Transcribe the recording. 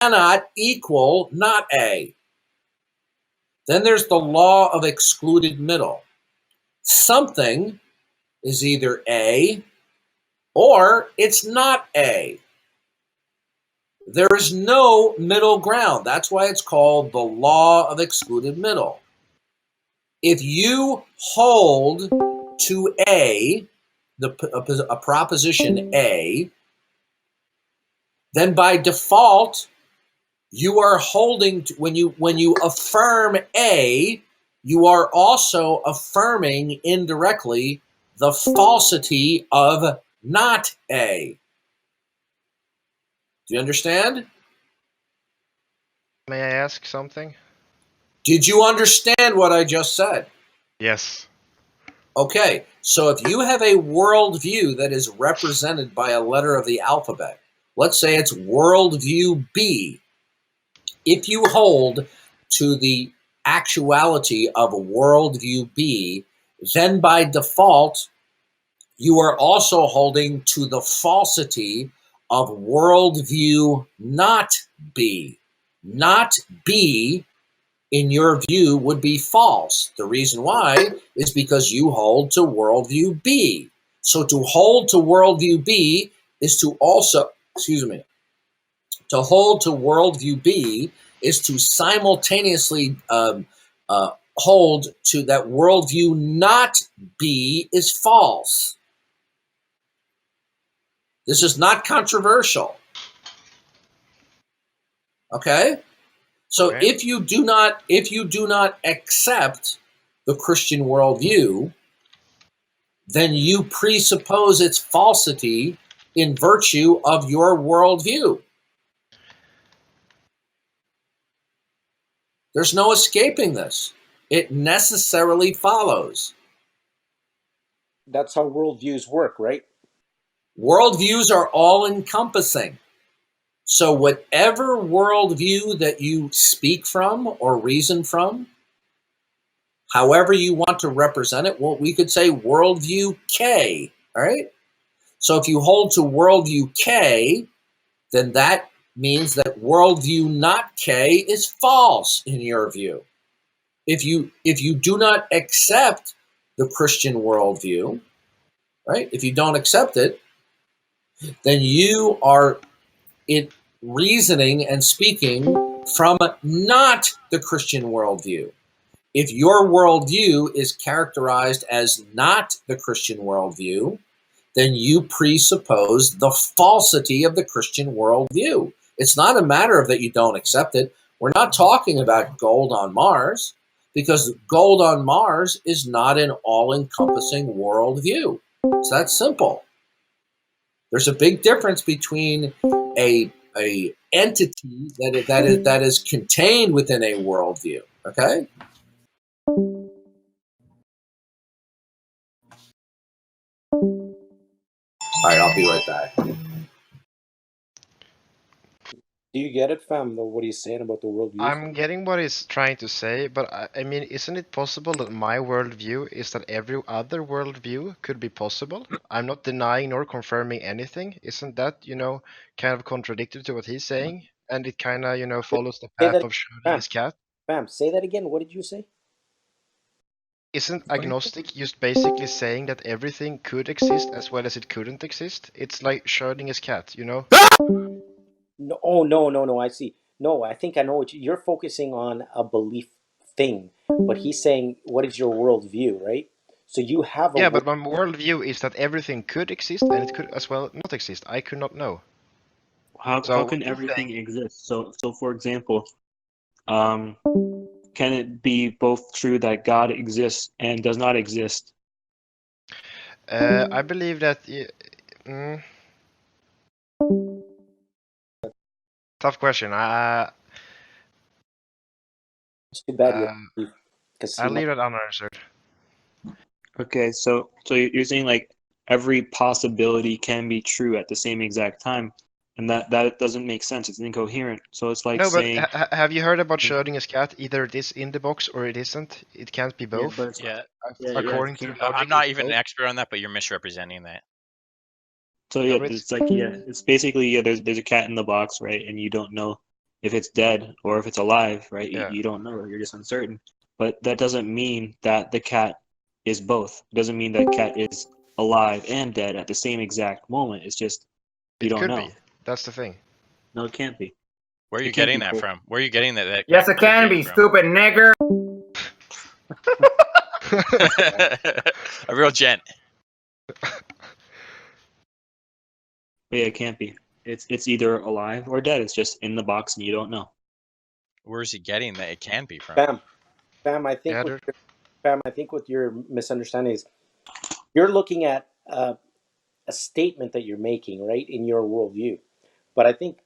cannot equal not A. Then there's the law of excluded middle. Something is either A or it's not A. There is no middle ground. That's why it's called the law of excluded middle. If you hold to A, a proposition A, then by default, you are holding to, when you affirm A, you are also affirming indirectly the falsity of not A. Do you understand? May I ask something? Did you understand what I just said? Yes. Okay, so if you have a worldview that is represented by a letter of the alphabet, let's say it's worldview B. If you hold to the actuality of worldview B, then by default, you are also holding to the falsity of worldview not B. Not B, in your view, would be false. The reason why is because you hold to worldview B. So to hold to worldview B is to also, to hold to worldview B is to simultaneously hold to that worldview not B is false. This is not controversial. Okay? So Okay. if you do not accept the Christian worldview, then you presuppose its falsity in virtue of your worldview. There's no escaping this. It necessarily follows. That's how worldviews work, right? Worldviews are all-encompassing. So whatever worldview that you speak from or reason from, however you want to represent it, well, we could say worldview K, all right? So if you hold to worldview K, then that means that worldview not K is false in your view. If you do not accept the Christian worldview, right? If you don't accept it, then you are reasoning and speaking from not the Christian worldview. If your worldview is characterized as not the Christian worldview, then you presuppose the falsity of the Christian worldview. It's not a matter of that you don't accept it. We're not talking about gold on Mars, because gold on Mars is not an all-encompassing worldview. It's that simple. There's a big difference between a entity that is contained within a worldview. Okay? All right, I'll be right back. Do you get it, fam? What he's saying about the worldview? I'm getting what he's trying to say, but I mean, isn't it possible that my worldview is that every other worldview could be possible? I'm not denying nor confirming anything. Isn't that, kind of contradictory to what he's saying? And it kind of, follows the Say path that, of Schrödinger's fam. cat? Fam, say that again. What did you say? Isn't agnostic just basically saying that everything could exist as well as it couldn't exist? It's like Schrödinger's cat, No, no. I see. No, I think I know what you're focusing on, a belief thing. But he's saying, what is your worldview, right? So you have a Yeah, but my worldview is that everything could exist and it could as well not exist. I could not know. How So can everything exist? So for example, can it be both true that God exists and does not exist? I believe that. Tough question. It's too bad because I'll leave that unanswered. Okay, so you're saying like every possibility can be true at the same exact time, and that doesn't make sense. It's incoherent. So it's like No, but saying, have you heard about Schrödinger's cat? Either it is in the box or it isn't. It can't be both. Yeah, According to logic, I'm not even an expert on that, but you're misrepresenting that. So yeah, it's like it's basically there's a cat in the box, right? And you don't know if it's dead or if it's alive, right? Yeah. You don't know. You're just uncertain. But that doesn't mean that the cat is both. It doesn't mean that cat is alive and dead at the same exact moment. It's just you It don't could know. be. That's the thing. No, it can't be. Where are you It can't getting be that both. from? Where are you getting that? Yes, it could can be, from? stupid nigger. A real gent. But yeah, it can't be. It's either alive or dead. It's just in the box and you don't know. Where is he getting that it can be from? Bam. I think Yeah, what Bam. I think what your misunderstanding is, you're looking at a statement that you're making, right, in your worldview. But I think